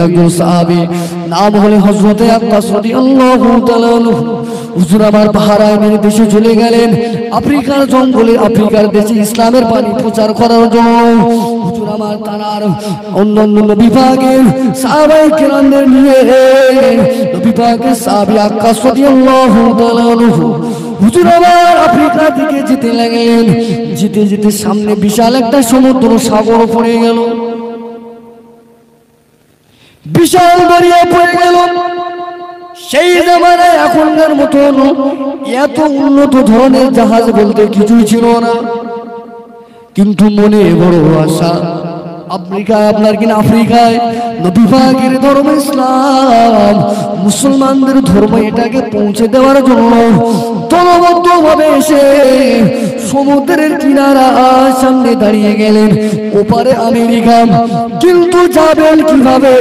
একজন সাহাবী নাম হলো হযরত আব্বাস রাদিয়াল্লাহু তাআলা আনহু। হুজুর আমার বাহরাইনের দেশে চলে গেলেন, আফ্রিকার জঙ্গলে, আফ্রিকার দেশে ইসলামের বাণী প্রচার করার জন্য। হুজুর আমার তার অন্যান্য নবী পাকের সাহাবায়ে কেরামদের নিয়ে নবী পাকের সাহাবী আক্কাস রাদিয়াল্লাহু তাআলা আনহু হুজুর আমার আফ্রিকা দিকে যেতে লাগলেন। যেতে যেতে সামনে বিশাল একটা সমুদ্র সাগর পড়ে গেল, বিশাল দরিয়া পড়ে গেল। সেই জামানায় এখনকার মতন এত উন্নত ধরনের জাহাজ বলতে কিছুই ছিল না, কিন্তু মনে বড় আশা। আফ্রিকায় আপনার কিনা আফ্রিকায় নবী পাকের ধর্ম ইসলাম, মুসলমানদের ধর্ম, এটাকে পৌঁছে দেওয়ার জন্য দলবদ্ধভাবে এসে সমুদ্রের কিনারার সামনে দাঁড়িয়ে গেলেন। ওপারে আমেরিকা, কিন্তু যাবেন কিভাবে?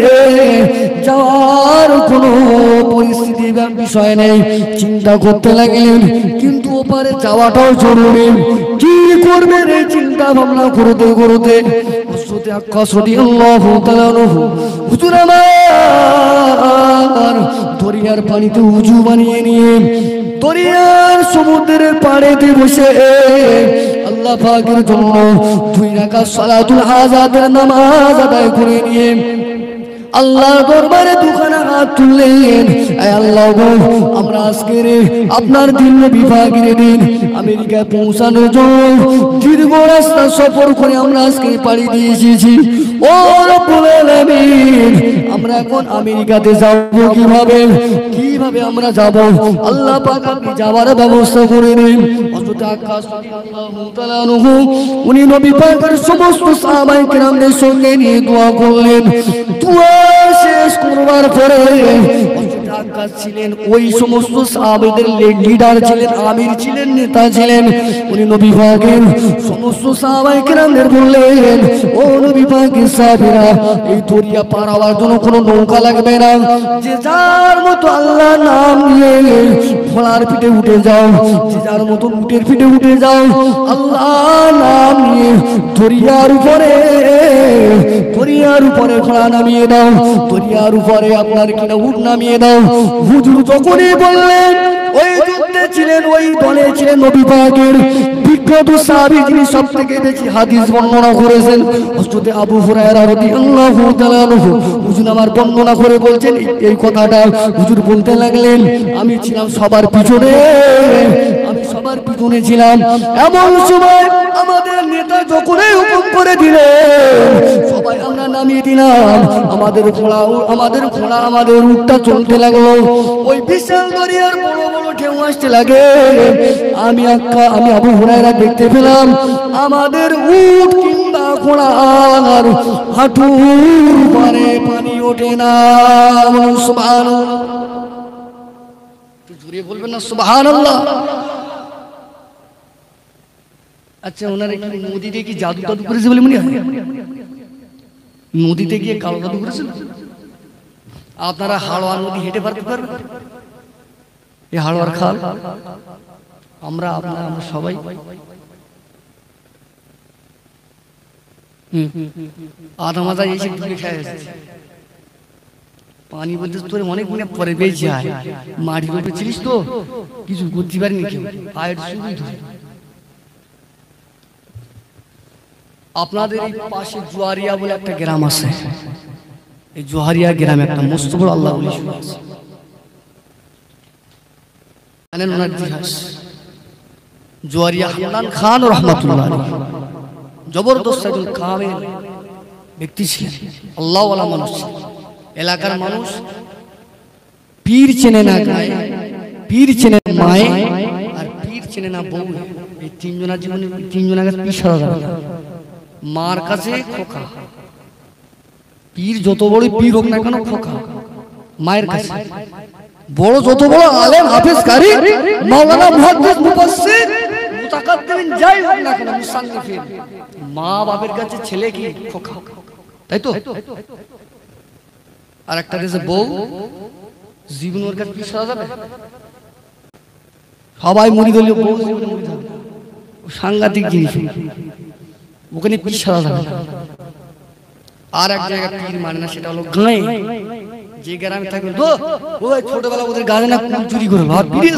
যাওয়ার কোনো পরিস্থিতি বা বিষয় নেই। চিন্তা করতে লাগলেন, কিন্তু ওপারে যাওয়াটাও জরুরি। কি করবেন এই চিন্তা ভাবনা করতে করতে হযরত আক্কাস রাদিয়াল্লাহু তাআলা আনহু হুজুর আমার দরিয়ার পানিতে উজু বানিয়ে নিয়ে দরিয়ার সমুদ্রের পাড়েতে বসে আল্লাহ পাকের জন্য 2 রাকাত সালাতুল হাজাতের নামাজ আদায় করে নিয়ে আল্লাহ দরবারে দুখানা হাত তুললেন। আয় আল্লাহ গো, আমরা আজকের আপনার দিন বিভাগের দিন আমেরিকায় পৌঁছানোর জন্য দীর্ঘ রাস্তা সফর করে আমরা আজকে পাড়ি দিয়ে এসেছি। ও রব্বুল আলামিন, আমরা এখন আমেরিকাতে যাব কিভাবে? কিভাবে আমরা যাব? আল্লাহ পাক আপনি যাওয়ার ব্যবস্থা করে দিন। হযরত আক্কাস রাদিয়াল্লাহু তাআলা আনহু উনি নবী পাকের সমস্ত সাহাবায়ে কেরামদের সঙ্গে নিয়ে দোয়া করলেন। দোয়া শেষ করবার পরে হযরত আক্কাস ছিলেন ওই সমস্ত সাহাবীদের লিডার ছিলেন, আমির ছিলেন, নেতা ছিলেন। উনি নবী পাকের সমস্ত সাহাবায়ে কেরামদের বললেন, ও নবী পাকের সাহাবীরা, এই দরিয়া পার হওয়ার জন্য কোনো নৌকা লাগবে না। যে যার মতো আল্লাহর নাম নিয়ে ঘোড়ার পিঠে উঠে যাও, যে যার মতো উটের পিঠে উঠে যাও, আল্লাহর নাম নিয়ে দরিয়ার উপরে ঘোড়া নামিয়ে দাও, দরিয়ার উপরে আপনার কিনা উট নামিয়ে দাও। হুজুর যখনই বললেন, ওই যুদ্ধে ছিলেন, ওই দলে ছিলেন নবী পাকের বিখ্যাত সাহাবী, যিনি সবথেকে বেশি হাদিস বর্ণনা করেছেন, হযরত আবু হুরায়রা রাদিয়াল্লাহু তাআলা আনহু। হুজুর আমার বর্ণনা করে বলছেন এই কথাটা। হুজুর বলতে লাগলেন, আমি ছিলাম সবার পিছনে, আমি সবার পিছনে ছিলাম। এমন সময় আমাদের নেতা যখনই হুকুম করে দিলেন, সবাই আমরা নামিয়ে দিলাম। আমাদের ঘোড়া আমাদের উটটা চলতে লাগলো। ওই বিশাল দরিয়ার বড় বড় ঢেউ আসতে লাগে। আমি আবু হুরায়রা দেখতে পেলাম আমাদের উট কিংবা ঘোড়ার হাঁটুর পারে পানি ওঠে না। সুবহানাল্লাহ, একটু জোরে বলবেন না সুবহানাল্লাহ। আচ্ছা, ওনারা কি নদীতে কি জাদু টাদু করেছে বলে মনে হয়? নদীতে গিয়ে কালো জাদু করেছে? আপনারা হাড়োয়া নদী হেঁটে পারতে পারবেন? এই হাড়োয়ার খাল আমরা সবাই আধা মাথা এসে ডুবে খেয়ে এসেছি। পানি বলতে তোর অনেক মনে পরে বেঁচে যায়, মাটির উপরে ছিলিস তো কিছু বুঝতে পারিনি, কেউ পায়ের শুরুই ধরে। আপনাদের এই পাশে জোয়ারিয়া বলে একটা গ্রাম আছে, এই জোয়ারিয়া গ্রামে একটা মস্ত বড় আল্লাহ ওলি শুয়ে আছে। জানেন ওনার ইতিহাস? জোয়ারিয়া হান্নান খান রহমাতুল্লাহ আলাইহি জবরদস্ত একজন কামেল ব্যক্তি ছিলেন, আল্লাহওয়ালা মানুষ ছিলেন। এলাকার মানুষ পীর চেনে না গায়ে, পীর চেনে মায়ে, আর পীর চেনে না বউ। এই তিনজনের জীবনে তিনজনের কাছে পীর সারা যাবে না। মার কাছে খোকা, পীর যত বড় পীর হোক না কেন খোকা মায়ের কাছে। বড় যত বড় আলেম হাফেজ কারি মাওলানা মুহাদ্দিস মুফাসসির মুতাকাদ্দিমিন যাই হোক না কেন মুসান্নিফিন, মা বাবার কাছে ছেলে কি খোকা, তাই তো? আর একটা কাছে বউ, জীবন ওর কাছে পীর সারা যাবে? সবাই মুরিদ হলেও বউ মুরিদ হবে, সাংঘাতিক জিনিস, ওখানে পীর সারা যাবে না। আর এক জায়গায় পীর মানে না, সেটা হলো গাঁয়ে। যে গ্রামে থাকবে তো ওই ছোটবেলা ওদের গাছে না কুল চুরি করে ভাত পীর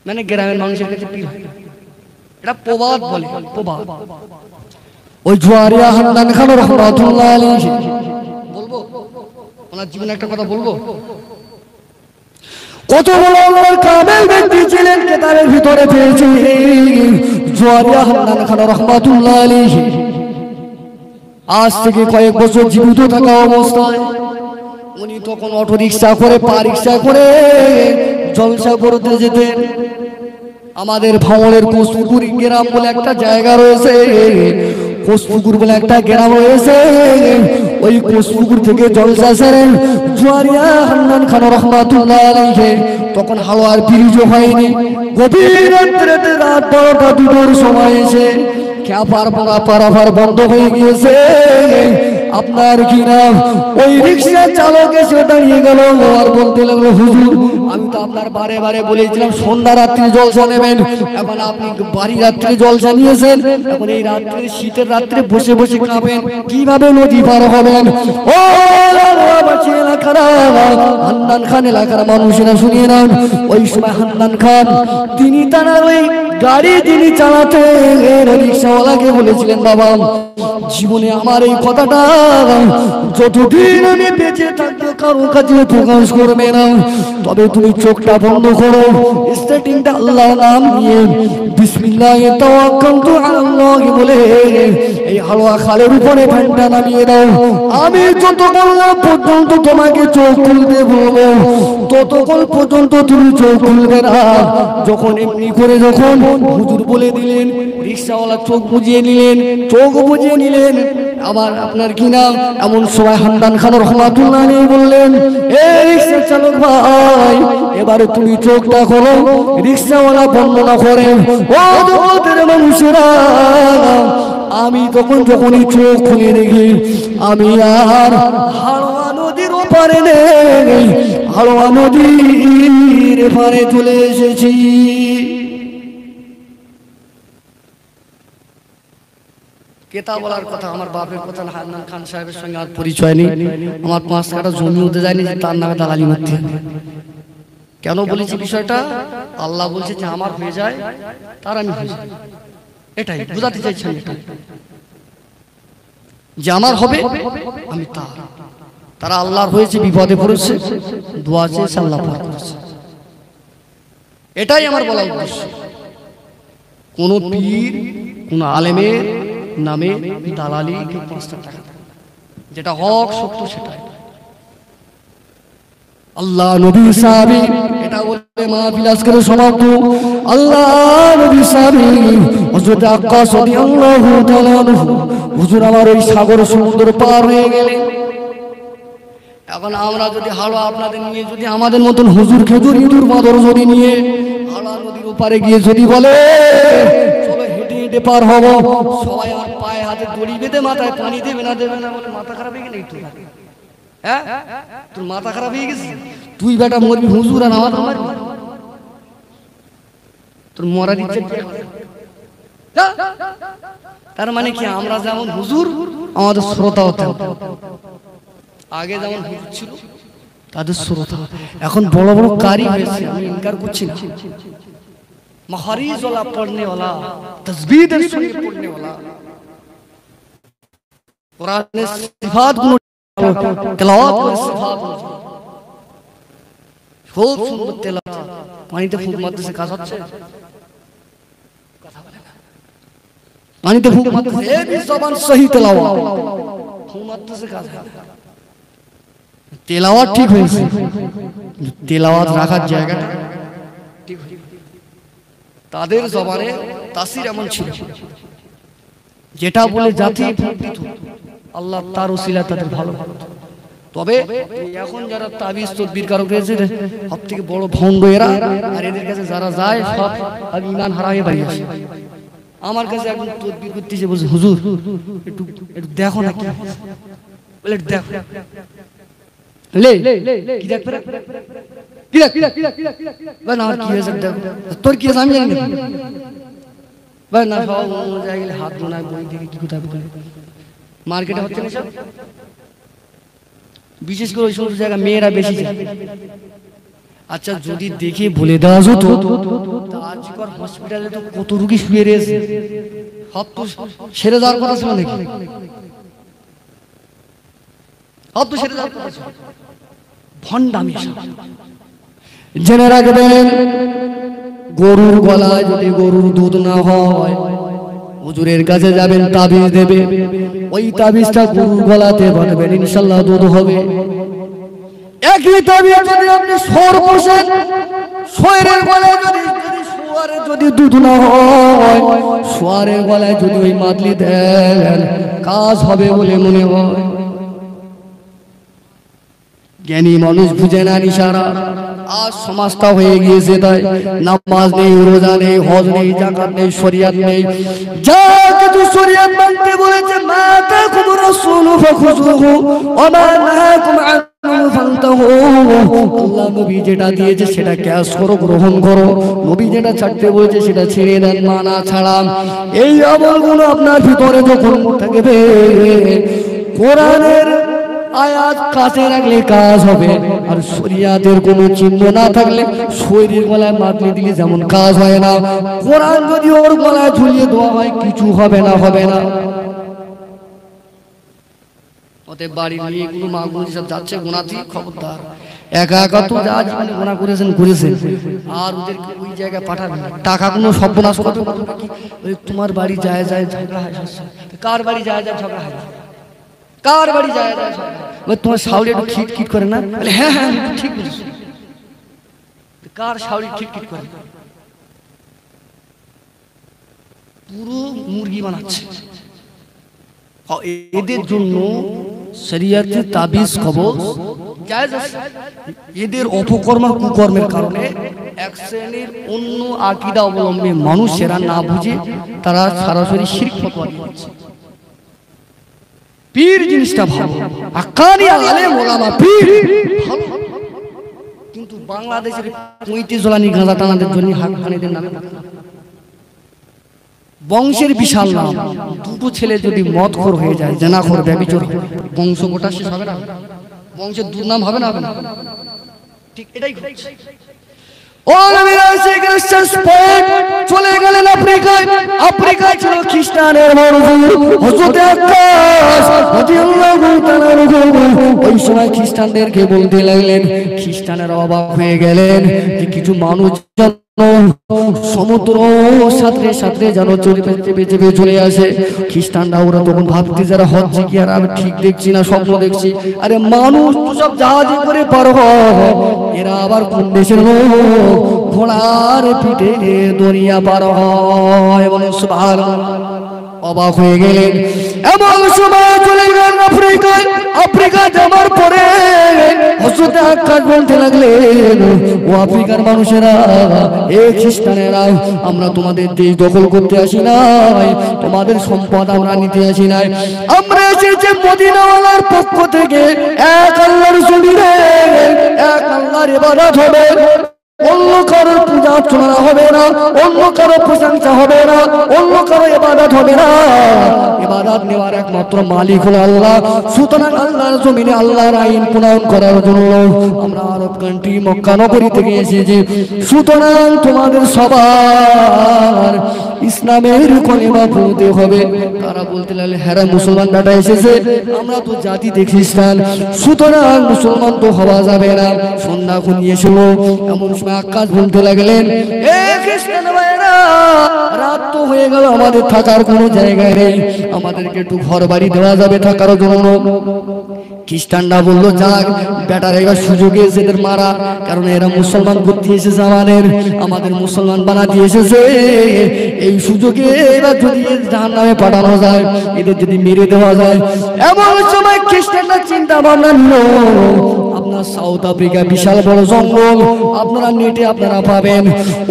মানে গ্রামের মানুষের কাছে পীর, এটা প্রবাদ বলে, প্রবাদ। ওই জুয়ারিয়া হামদান খান রাহমাতুল্লাহ আলাইহি, বলবো ওনার জীবনে একটা কথা বলবো। কত বড় আল্লাহর কামেল ব্যক্তি ছিলেন, কেতাবের ভিতরে পেয়েছি জুয়ারিয়া হামদান খান রাহমাতুল্লাহ আলাইহি আজ থেকে কয়েক বছর জীবিত থাকা অবস্থায় উনি তখন অটো রিক্সা করে, পা রিক্সা করে জলসা করতে যেতেন। আমাদের ভাঙড়ের কোষপুকুর গ্রাম বলে একটা জায়গা রয়েছে, কোষপুকুর বলে একটা গ্রাম রয়েছে, ওই কোষপুকুর থেকে জলসা সেরেন জুয়ারিয়া হান্নান খান রাহমাতুল্লাহ আলাইহি। তখন হাওয়ার ব্রিজ হয়নি, গভীর রাত্রিতে রাত 12টা 2টার সময় এসে ক্যাপার পারাপার বন্ধ হয়ে গিয়েছে। আপনার কি নাম? ওই রিক্সা চালক এসে দাঁড়িয়ে গেল আর বলতে লাগলো, হুজুর আমি তো আপনার বারে বারে বলেছিলাম সন্ধ্যা রাত্রি জলসা নেবেন, এখন আপনি বাড়ি রাত্রি জলসা নিয়েছেন, এখন এই রাত্রে শীতের রাত্রে বসে বসে খাবেন, কিভাবে নদী পার হবেন? ও এলাকারা, হান্নান খান এলাকার মানুষেরা শুনিয়ে নেন, ওই সময় হান্নান খান তিনি তার ওই গাড়ি তিনি চালাতেন, রিক্সাওয়ালাকে বলেছিলেন, বাবা জীবনে আমার এই কথাটা যতদিন আমি বেঁচে থাকবো কারো কাছে প্রকাশ করবে না, তবে তুমি চোখটা বন্ধ করো, স্টার্টিংটা আল্লাহর নাম নিয়ে বিসমিল্লাহি তাওয়াক্কালতু আলাল্লাহ বলে এই হালুয়া খালের উপরে ফ্যানটা নামিয়ে দাও। আমি যতক্ষণ পর্যন্ত তোমাকে চোখ খুলতে বলবো ততক্ষণ পর্যন্ত তুমি চোখ খুলবে না। যখন এমনি করে যখন হুজুর বলে দিলেন, রিক্সাওয়ালা চোখ বুজিয়ে নিলেন, চোখ বুজিয়ে নিলেন। আবার আপনার কি নাম? এমন সময় হান্নান খান রাহমাতুল্লাহ আলাইহি বললেন, এই রিক্সা চালক ভাই এবারে তুমি চোখটা খোলো। রিক্সাওয়ালা বর্ণনা করেন, ও জগতের মানুষেরা আমি তখন যখনই চোখ খুলে দেখি আমি আর হালুয়া নদীর ওপারে নেই, হালুয়া নদীর এপারে চলে এসেছি। কেতা বলার কথা, আমার বাপের কথা, হান্নান খান সাহেবের সঙ্গে আর পরিচয় নেই, আমার 5 কাঠা জমি হতে যায়নি যে তার নামে দালালি করতে। কেন বলেছি বিষয়টা? আল্লাহ বলছে যে আমার হয়ে যায় তার আমি হয়ে যাই, এটাই বুঝাতে চাইছেন, এটা যে আমার হবে আমি তার, তারা আল্লাহর হয়েছে, বিপদে পড়েছে, দোয়া চেয়েছে, আল্লাহ পার করেছে, এটাই আমার বলা উদ্দেশ্য। কোন পীর কোন আলেমের নামে দালালি কেউ 5 টাকা, যেটা হক সত্য সেটাই। আল্লাহ নবী সাহাবী, এটা বলে মাহফিল আজকের সমাপ্ত। আল্লাহ নবী সাহাবী হযরত আক্কাস রাদিয়াল্লাহু তাআলা আনহু, হুজুর আমার ওই সাগর সমুদ্র পার হয়ে গেলেন। এখন আমরা যদি হালুয়া আপনাদের নিয়ে যদি আমাদের মতন হুজুর খেজুর ইঁদুর বাঁদর যদি নিয়ে হালুয়া নদীর ওপারে গিয়ে যদি বলে চলো হেঁটে হেঁটে পার হব, সবাই আর পায়ে হাতে দড়ি বেঁধে মাথায় পানি দেবে না দেবে না বলে মাথা খারাপ হয়ে গেলে, হ্যাঁ তোর মাথা খারাপ হয়ে গেছে, তুই বেটা মরবি হুজুর আর আমার আমার তোর মরার ইচ্ছে। তার মানে কি আমরা যেমন হুজুর আমাদের শ্রোতা হতে হবে, আগে যেমন হুজুর ছিল তাদের শ্রোতা, এখন বড় বড় কারি হয়েছে, আমি ইনকার করছি না, মাহারিজ ওয়ালা পড়নে ওয়ালা, তাসবিহের সঙ্গে পড়নে ওয়ালা, কোরআনের সিফাত গুলো তেলাওয়াত করে, সিফাত খুব সুন্দর তেলাওয়াত। পানিতে ফুঁক মারতেছে, কাজ হচ্ছে, কথা বলে না, পানিতে ফুঁক মারতেছে, এই জবান সহি তেলাওয়াত, ফুঁক মারতেছে, কাজ হয়, তেলাওয়াত ঠিক হয়েছে, তেলাওয়াত রাখার জায়গাটা ঠিক হয়েছে। তাদের জবানে তাসির এমন ছিল, যেটা বলে জাতি আল্লাহ তার ওসিলা তাদের ভালো। তবে এখন যারা তাবিজ তদবির কারক রয়েছে সব থেকে বড় ভণ্ড এরা, আর এদের কাছে যারা যায় সব আর ইমান হারা হয়ে বাড়ি আসে। আমার কাছে এখন তদবির করতেছে, বলছে হুজুর একটু একটু দেখো না, কি বলে দেখো, লে কি দেখ কি দেখ ভাই না, কি হয়েছে দেখো, তোর কি হয়েছে আমি জানি না ভাই, না সব জায়গায় হাত গোনায় বই দেখে কি কোথায় মার্কেটে হচ্ছে না, বিশেষ করে ওই সমস্ত জায়গা মেয়েরা বেশি যায়। আচ্ছা যদি দেখে বলে দেওয়া যেত আজকাল হসপিটালে তো কত রোগী শুয়ে রয়েছে, সব তো সেরে যাওয়ার কথা ছিল নাকি? সব তো সেরে যাওয়ার কথা ছিল। ভণ্ডামি জেনে রাখবেন, গরুর গলায় যদি গরুর দুধ না হয়, হুজুরের কাছে যাবেন, তাবিজ দেবে, ওই তাবিজটা গরুর গলাতে বাঁধবেন, ইনশাআল্লাহ দুধ হবে। একই তাবিজ যদি আপনি সর বসেন, শোয়ারের গলায় যদি দুধ না হয়, শোয়ারের গলায় যদি ওই মাদলি দেন, কাজ হবে বলে মনে হয়। জ্ঞানী মানুষ বুঝে না ইশারা। আজ সমাজটা হয়ে গিয়েছে তাই নামাজ নেই, রোজা নেই, হজ নেই, যাকাত নেই, শরিয়াত নেই। যা কিছু শরিয়াত মানতে বলেছে, মা তাকুম রাসূলু ফাখুযুহু ওয়া মা নাহাকুম আনহু ফান্তাহু। আল্লাহ নবী যেটা দিয়েছে সেটা ক্যাশ করো, গ্রহণ করো। নবী যেটা ছাড়তে বলেছে সেটা ছেড়ে দেন, মানা ছাড়া। এই আমলগুলো আপনার ভিতরে যখন থাকবে, কোরআনের আয়াত কাছে রাখলে কাজ হবে। আর শরিয়াতের কোনো চিহ্ন না থাকলে শরীর গলায় মাদলি দিলে যেমন কাজ হয় না, কোরআন যদি ওর গলায় ঝুলিয়ে দেওয়া হয় কিছু হবে না, হবে না। অতএব বাড়ির মেয়েগুলো মাগুলো সব যাচ্ছে গোনাতে, খবরদার। একা একা তো যা জীবনে গোনা করেছেন করেছেন, আর ওদেরকে ওই জায়গায় পাঠাবেন না। টাকা কোনো সর্বনাশ করতে পারবে নাকি? তোমার বাড়ি যায় যায় ঝগড়া হয়, কার বাড়ি যায় যায় ঝগড়া হয়, কার বাড়ি যায় যায় তোমার শাওরি একটু খিটখিট করে না? হ্যাঁ হ্যাঁ ঠিক বলেছো। কার শাওরি খিটখিট করে? পুরো মুরগি বানাচ্ছে। এদের জন্য শরিয়াতে তাবিজ কবজ জায়েজ আছে। এদের অপকর্ম কুকর্মের কারণে এক শ্রেণীর অন্য আকীদা অবলম্বী মানুষেরা না বুঝে তারা সরাসরি শিরক ফতোয়া দিচ্ছে। পীর জিনিসটা ভালো, আকানি আলেম ওলামা পীর ভালো, কিন্তু বাংলাদেশের 35 জলানি গাঁজা টানাদের জন্য হাক্কানিদের নামে বংশের বিশাল নাম। দুটো ছেলে যদি মদখোর হয়ে যায়, জেনাখোর, ব্যভিচার, বংশ গোটা শেষ হবে না? বংশের দুর্নাম হবে না? হবে না? ঠিক এটাই ঘটছে। ও নবীরা সেখানে স্পট চলে গেলেন আফ্রিকায়। আফ্রিকায় ছিল খ্রিস্টানের মরুভূমি। হযরত আক্কাস রাদিয়াল্লাহু তাআলা ওই সময় খ্রিস্টানদেরকে বলতে লাগলেন, খ্রিস্টানেরা অবাক হয়ে গেলেন যে কিছু মানুষ সমুদ্র সাঁতরে সাঁতরে যেন চেপে চেপে চলে আসে। খ্রিস্টানরা ওরা তখন ভাবতে, যারা হচ্ছে কি আর আমি ঠিক দেখছি না স্বপ্ন দেখছি? আরে মানুষ তো সব জাহাজে করে পার হয়, এরা আবার কোন দেশের লোক? ঘোড়ার পিঠে দরিয়া পার হয়। বলে সুবহানাল্লাহ। অবাক হয়ে গেলেন। এমন সময় চলে গেলেন আফ্রিকায়। আফ্রিকা যাওয়ার পরে হযরত আক্কাস বলতে লাগলেন, ও আফ্রিকার মানুষেরা, এ খ্রিস্টানেরা, আমরা তোমাদের দেশ দখল করতে আসি নাই, তোমাদের সম্পদ আমরা নিতে আসি নাই। আমরা এসেছি মদিনাওয়ালার পক্ষ থেকে। এক আল্লাহর জমিনে এক আল্লাহর ইবাদত হবে, অন্য কারো পূজা অর্চনা হবে না, অন্য কারো প্রশংসা হবে না, অন্য কারো ইবাদত হবে না। ইবাদত নেওয়ার একমাত্র মালিক হলো আল্লাহ। সুতরাং আল্লাহর জমিনে আল্লাহর আইন প্রণয়ন করার জন্য আমরা আরব কান্ট্রি মক্কা নগরী থেকে এসেছি। সুতরাং তোমাদের সবার ইসলামের কলিমা পড়তে হবে। তারা বলতে লাগলে, হ্যাঁ মুসলমান বেটা এসেছে, আমরা তো জাতিতে খ্রিস্টান, সুতরাং মুসলমান তো হওয়া যাবে না। সন্ধ্যা ঘনিয়ে এসেছিল। এমন সময় আক্কাস বলতে লাগলেন, এ খ্রিস্টান ভাইরা, রাত তো হয়ে গেল, আমাদের থাকার কোনো জায়গা নেই, আমাদেরকে একটু ঘর বাড়ি দেওয়া যাবে থাকার জন্য? খ্রিস্টানরা বললো, যাক বেটার এবার সুযোগে এদের মারা, কারণ এরা মুসলমান করতে এসেছে, আমাদের মুসলমান বানাতে এসেছে। এই সুযোগে এবার যদি জাহান্নামে পাঠানো যায়, এদের যদি মেরে দেওয়া যায়। এমন সময় খ্রিস্টানরা চিন্তা ভাবনা নিল, আপনার আপনার সাউথ আফ্রিকা বিশাল বড় জঙ্গল আপনারা নেটে আপনারা পাবেন।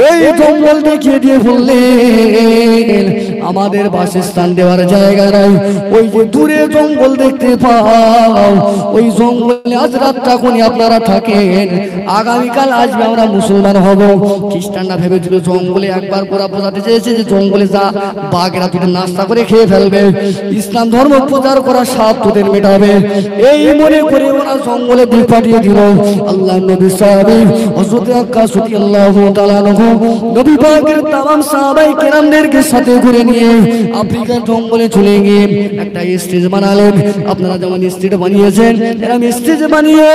ওই জঙ্গল দেখিয়ে দিয়ে বললেন আমাদের বাসস্থান দেওয়ার জায়গা নাই, ওই যে দূরে জঙ্গল দেখতে পাও ওই জঙ্গলে আজ রাতটা কোনি আপনারা থাকেন, আগামীকাল আসবে আমরা মুসলমান হব। খ্রিস্টানরা ভেবেছিল জঙ্গলে একবার ওরা বোঝাতে চেয়েছে যে জঙ্গলে যা বাঘেরা তোদের নাস্তা করে খেয়ে ফেলবে, ইসলাম ধর্ম প্রচার করার স্বাদ তোদের মেটাবে, এই মনে করে ওরা জঙ্গলে দিক পাঠিয়ে দিল। আল্লাহ নবী সাহাবী হযরত আক্কাস রাদিয়াল্লাহু তাআলা নবী পাকের तमाम সাহাবায়ে কেরামদেরকে সাথে করে নিয়ে আফ্রিকার জঙ্গলে চলে গিয়ে একটা স্টেজ বানালেন। আপনারা যেমন স্টেজ বানিয়েছেন এরকম স্টেজ বানিয়ে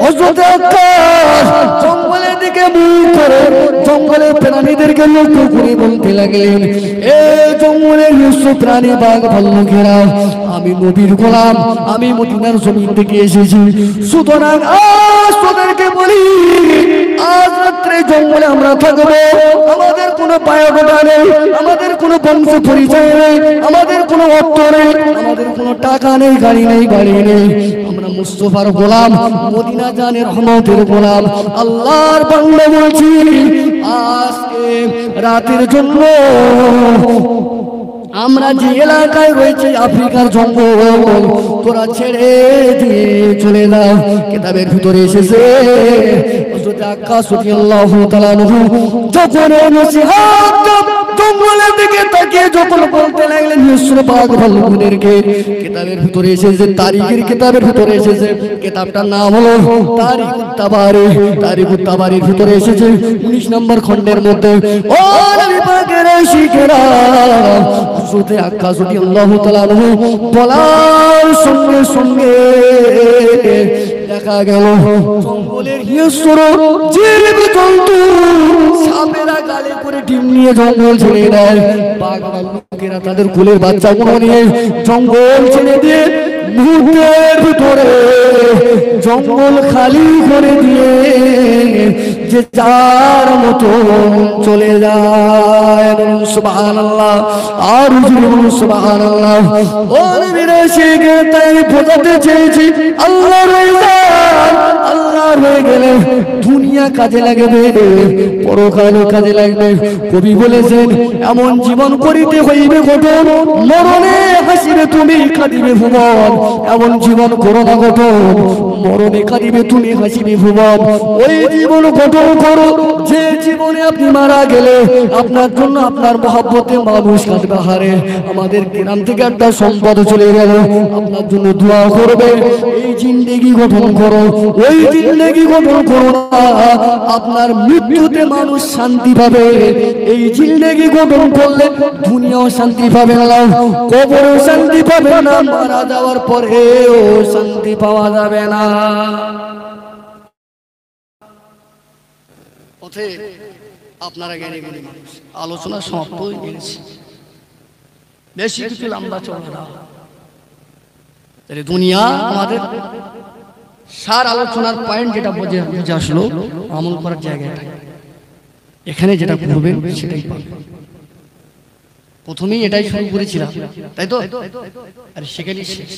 হযরত আক্কাস জঙ্গলের দিকে মুখ করে জঙ্গলের প্রাণীদেরকে লক্ষ্য করে বলতে লাগলেন, এই জঙ্গলের হিংস্র প্রাণী বাঘ ভাল্লুকেরা, আমি নবীর গোলাম, আমি মদিনার জমিন থেকে এসেছি, সুতরাং আজ তোদেরকে বলি আজ রাত্রে জঙ্গলে আমরা থাকবো, আমাদের কোনো বায়োডাটা নেই, আমাদের কোনো বংশ পরিচয় নেই, আমাদের কোনো অর্থ নেই, আমাদের কোনো টাকা নেই, গাড়ি নেই, গাড়ি নেই, আমরা মুস্তাফার গোলাম, মদিনা জানের রহমতের গোলাম, আল্লাহর বান্দা বলছি আজকে রাতের জন্য আমরা যে এলাকায় রয়েছে আফ্রিকার জঙ্গল তোরা ছেড়ে দিয়ে চলে যাও। কিতাবের ভিতরে এসেছে হযরত আক্কাস রাদিয়াল্লাহু তাআলা যখন নসিহত জঙ্গলের দিকে তাকিয়ে যখন বলতে লাগলেন হিংস্র বাঘ ভাল্লুকদেরকে, কিতাবের ভিতরে এসেছে তারিখের কিতাবের ভিতরে এসেছে, কিতাবটার নাম হলো তারিখুত তাবারি। তারিখুত তাবারির ভিতরে এসেছে 19 নম্বর খণ্ডের মধ্যে, ও নবী পাকের শিখেরা হযরত আক্কাস রাদিয়াল্লাহু তাআলা বলার সঙ্গে সঙ্গে দেখা গেল জঙ্গলের হিংস্র জীবজন্তু সাপেরা গালে করে ডিম নিয়ে জঙ্গল ছেড়ে দেয়, বাঘ ভাল্লুকেরা তাদের কুলের বাচ্চাগুলো নিয়ে জঙ্গল ছেড়ে দিয়ে মুহূর্তের ভিতরে জঙ্গল খালি করে দিয়ে যে যার মতো চলে যায়। সুবহানাল্লাহ, আর সুবহানাল্লাহ। ও নবীরা শিখে তাই বোঝাতে চেয়েছি আল্লাহর আল্লাহর হয়ে গেলে দুনিয়া কাজে লাগবে, পরকালও কাজে লাগবে। কবি বলেছেন এমন জীবন করিতে হইবে গঠন, মরণে হাসিবে তুমি কাঁদিবে ভুবন। এমন জীবন করো না গঠন, মরণে কাঁদিবে তুমি হাসিবে ভুবন। ওই জীবন গঠন করো যে জীবনে আপনি মারা গেলে আপনার জন্য আপনার মহব্বতে মানুষ কাঁদবে। হারে আমাদের গ্রাম থেকে একটা সম্পদ চলে গেল, আপনার জন্য দোয়া করবে। এই জিন্দেগি গঠন করো, ওই জিন্দেগি গঠন করো না, আপনার মৃত্যুতে মানুষ শান্তি পাবে। এই জিন্দেগি গঠন করলে দুনিয়াও শান্তি পাবে না, কবরেও শান্তি পাবে না, মারা যাওয়ার পরেও শান্তি পাওয়া যাবে না। আপনারা জ্ঞানী জ্ঞানী মানুষ, আলোচনা সমাপ্ত হয়ে গেছে, বেশি কিছু লম্বা চলে না। দুনিয়া আমাদের সার আলোচনার পয়েন্ট যেটা বুঝে আসলো আমল করার জায়গাটা, এখানে যেটা করবেন সেটাই পাবেন। প্রথমেই এটাই শুরু করেছিলাম, তাই তো? আর সেখানেই শেষ।